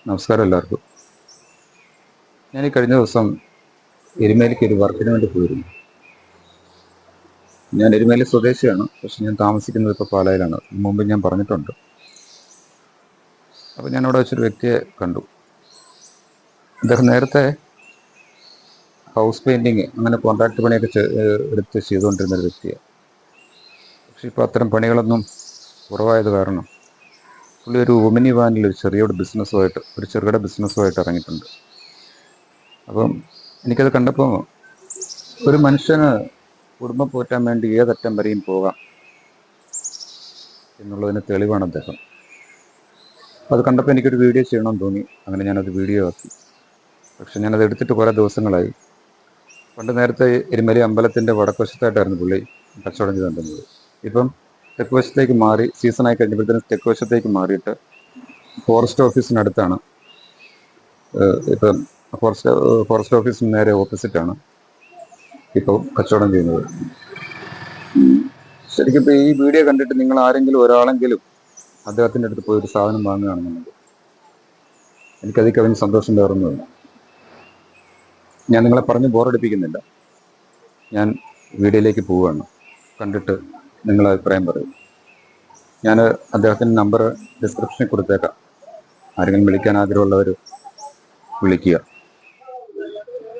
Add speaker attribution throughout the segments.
Speaker 1: നമസ്കാരം എല്ലാവർക്കും. ഞാൻ ഈ കഴിഞ്ഞ ദിവസം എരുമേലിക്ക് ഒരു വർക്കിന് വേണ്ടി പോയിരുന്നു. ഞാൻ എരുമേലി സ്വദേശിയാണ്, പക്ഷെ ഞാൻ താമസിക്കുന്നത് ഇപ്പോൾ പാലായിലാണ്. മുമ്പ് ഞാൻ പറഞ്ഞിട്ടുണ്ട്. അപ്പോൾ ഞാൻ അവിടെ വെച്ചൊരു വ്യക്തിയെ കണ്ടു. അദ്ദേഹം നേരത്തെ ഹൗസ് പെയിൻറ്റിങ് അങ്ങനെ കോൺട്രാക്ട് പണിയൊക്കെ എടുത്ത് ചെയ്തുകൊണ്ടിരുന്ന ഒരു വ്യക്തിയാണ്. പക്ഷെ ഇപ്പോൾ അത്തരം പണികളൊന്നും കുറവായത് കാരണം പുള്ളി ഒരു ഒമിനി വാനിൽ ഒരു ചെറുകിട ബിസിനസ്സുമായിട്ട് ഇറങ്ങിയിട്ടുണ്ട്. അപ്പം എനിക്കത് കണ്ടപ്പോൾ ഒരു മനുഷ്യന് കുടുംബം പോറ്റാൻ വേണ്ടി ഏതറ്റം വരെയും പോകാം എന്നുള്ളതിന് തെളിവാണ് അദ്ദേഹം. അപ്പോൾ അത് കണ്ടപ്പോൾ എനിക്കൊരു വീഡിയോ ചെയ്യണമെന്ന് തോന്നി. അങ്ങനെ ഞാനത് വീഡിയോ ആക്കി. പക്ഷെ ഞാനത് എടുത്തിട്ട് കുറേ ദിവസങ്ങളായി. പണ്ട് നേരത്തെ എരുമേലി അമ്പലത്തിൻ്റെ വടക്കുവശത്തായിട്ടായിരുന്നു പുള്ളി കച്ചവടം ചെയ്തുകൊണ്ടിരുന്നത്. ഇപ്പം തെക്ക് വശത്തേക്ക് മാറി, സീസണായി കഴിഞ്ഞപ്പോഴത്തേനും തെക്ക് വശത്തേക്ക് മാറിയിട്ട് ഫോറസ്റ്റ് ഓഫീസിനടുത്താണ്. ഇപ്പം ഫോറസ്റ്റ് ഓഫീസിന് നേരെ ഓപ്പോസിറ്റാണ് ഇപ്പോൾ കച്ചവടം ചെയ്യുന്നത്. ശരിക്കും ഇപ്പോൾ ഈ വീഡിയോ കണ്ടിട്ട് നിങ്ങൾ ആരെങ്കിലും ഒരാളെങ്കിലും അദ്ദേഹത്തിൻ്റെ അടുത്ത് പോയി ഒരു സാധനം വാങ്ങുകയാണെന്നുണ്ടെങ്കിൽ എനിക്കതിൽ കവിഞ്ഞ് സന്തോഷം വേറൊന്നുമില്ല. ഞാൻ നിങ്ങളെ പറഞ്ഞ് ബോറടിപ്പിക്കുന്നില്ല. ഞാൻ വീഡിയോയിലേക്ക് പോവുകയാണ്. കണ്ടിട്ട് നിങ്ങളെ അഭിപ്രായം പറയും. ഞാൻ അദ്ദേഹത്തിൻ്റെ നമ്പർ ഡിസ്ക്രിപ്ഷനിൽ കൊടുത്തേക്കാം. ആരെങ്കിലും വിളിക്കാൻ ആഗ്രഹമുള്ളവർ വിളിക്കുക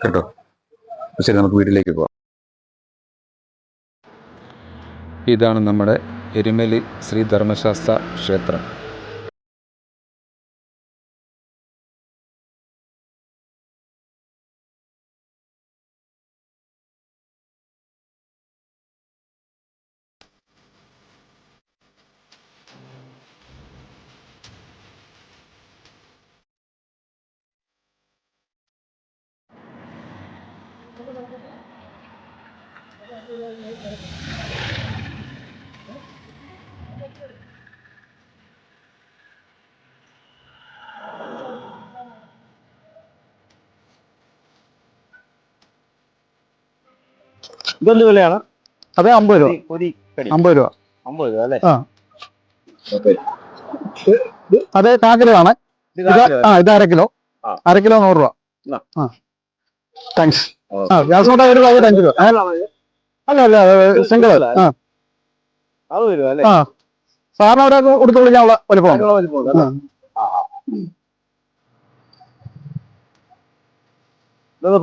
Speaker 1: കേട്ടോ. ശരി, നമുക്ക് വീട്ടിലേക്ക് പോവാം. ഇതാണ് നമ്മുടെ എരുമേലി ശ്രീ ധർമ്മശാസ്ത്ര ക്ഷേത്രം.
Speaker 2: ഇതെന്ത് വിലയാണ്?
Speaker 3: അതെ, 50 രൂപ. 50 രൂപ.
Speaker 2: 50 രൂപ അല്ലേ?
Speaker 3: ആ, അതെ, കാക്കിലോ ആണ്. ഇത് 1/2 കിലോ. 1/2 കിലോ 100 രൂപ. ആ, താങ്ക്സ്. ആ, ഗ്യാസ് നോട്ട ഒരു പാക്കറ്റ് 5 രൂപ. അല്ല സിംഗിൾ. ആ,
Speaker 2: 60 രൂപ അല്ലേ?
Speaker 3: ആ, സാറിന് അവിടെ കൊടുത്തു വിളിക്കാനുള്ള വലുപ്പമാണ്.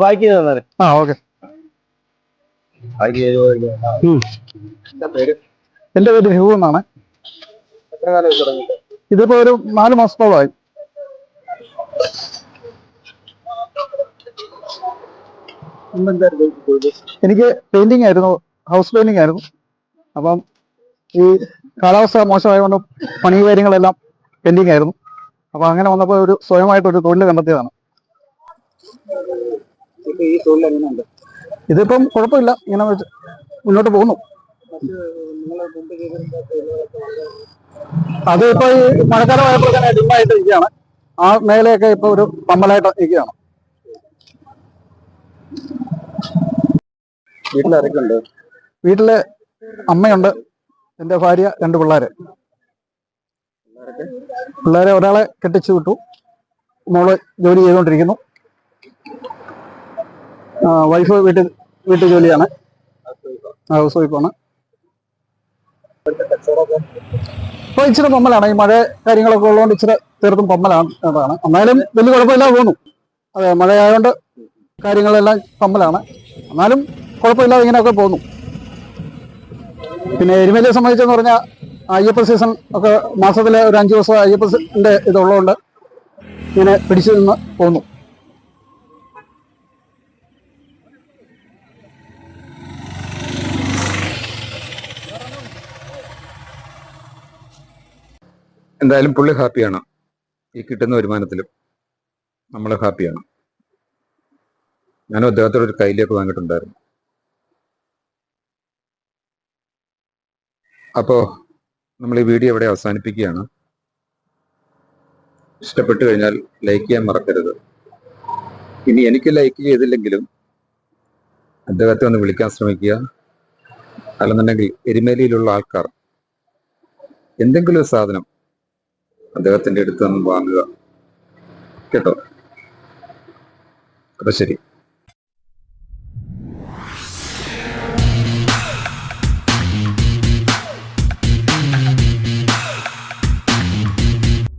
Speaker 2: പാക്ക് ചെയ്ത് തന്നെ.
Speaker 3: ആ, ഓക്കെ. എന്റെ പേര് ഹ്യൂ എന്നാണ്. ഇതിപ്പോ ഒരു 4 മാസത്തോളമായി. എനിക്ക് പെയിന്റിംഗ് ആയിരുന്നു, ഹൗസ് പെയിന്റിംഗ് ആയിരുന്നു. അപ്പം ഈ കാലാവസ്ഥ മോശമായതുകൊണ്ട് പണി കാര്യങ്ങളെല്ലാം പെൻഡിങ് ആയിരുന്നു. അപ്പൊ അങ്ങനെ വന്നപ്പോൾ ഒരു സ്വയമായിട്ടൊരു തൊഴിൽ കണ്ടെത്തിയതാണ്. ഇതിപ്പം കുഴപ്പമില്ല, ഇങ്ങനെ മുന്നോട്ട് പോകുന്നു. അത് ഇപ്പൊ ഈ മഴക്കാലമായപ്പോൾ തന്നെ ഡിമ്മായിട്ട് ഇരിക്കുകയാണ്. ആ മേഖലയൊക്കെ ഇപ്പൊ ഒരു പമ്മലായിട്ട് ഇരിക്കുകയാണ്.
Speaker 1: വീട്ടിലാരൊക്കെയുണ്ട്?
Speaker 3: വീട്ടില് അമ്മയുണ്ട്, എന്റെ ഭാര്യ, 2 പിള്ളേര്. ഒരാളെ കെട്ടിച്ചു വിട്ടു, മോള് ജോലി ചെയ്തുകൊണ്ടിരിക്കുന്നു. വൈഫ് വീട്ടു ജോലിയാണ്, ഹൗസ് വൈഫാണ്. ഇപ്പൊ ഇച്ചിരി പമ്മലാണ്, ഈ മഴ കാര്യങ്ങളൊക്കെ ഉള്ളതുകൊണ്ട് ഇച്ചിരി തീർത്തും പമ്മലാണ്. എന്നാലും വലിയ കുഴപ്പമില്ലാതെ പോകുന്നു. അതെ, മഴയായതുകൊണ്ട് കാര്യങ്ങളെല്ലാം പമ്മലാണ്, എന്നാലും കുഴപ്പമില്ലാതെ ഇങ്ങനെയൊക്കെ പോകുന്നു. പിന്നെ എരുമേലിയെ സംബന്ധിച്ചെന്ന് പറഞ്ഞാൽ അയ്യപ്പ സീസൺ ഒക്കെ മാസത്തിലെ ഒരു 5 ദിവസം അയ്യപ്പന്റെ ഇതുള്ളതുകൊണ്ട് ഇങ്ങനെ പിടിച്ചു നിന്ന് പോകുന്നു.
Speaker 1: എന്തായാലും പുള്ളി ഹാപ്പിയാണ്. ഈ കിട്ടുന്ന വരുമാനത്തിലും നമ്മൾ ഹാപ്പിയാണ്. ഞാനും അദ്ദേഹത്തോട് ഒരു കൈലിയൊക്കെ വാങ്ങിയിട്ടുണ്ടായിരുന്നു. അപ്പോൾ നമ്മൾ ഈ വീഡിയോ ഇവിടെ അവസാനിപ്പിക്കുകയാണ്. ഇഷ്ടപ്പെട്ടു കഴിഞ്ഞാൽ ലൈക്ക് ചെയ്യാൻ മറക്കരുത്. ഇനി എനിക്ക് ലൈക്ക് ചെയ്തില്ലെങ്കിലും അദ്ദേഹത്തെ ഒന്ന് വിളിക്കാൻ ശ്രമിക്കുക. അല്ലെന്നുണ്ടെങ്കിൽ എരുമേലിയിലുള്ള ആൾക്കാർ എന്തെങ്കിലും ഒരു സാധനം അദ്ദേഹത്തിൻ്റെ അടുത്ത് നിന്ന് വാങ്ങുക. കേട്ടോ. അപ്പൊ ശരി.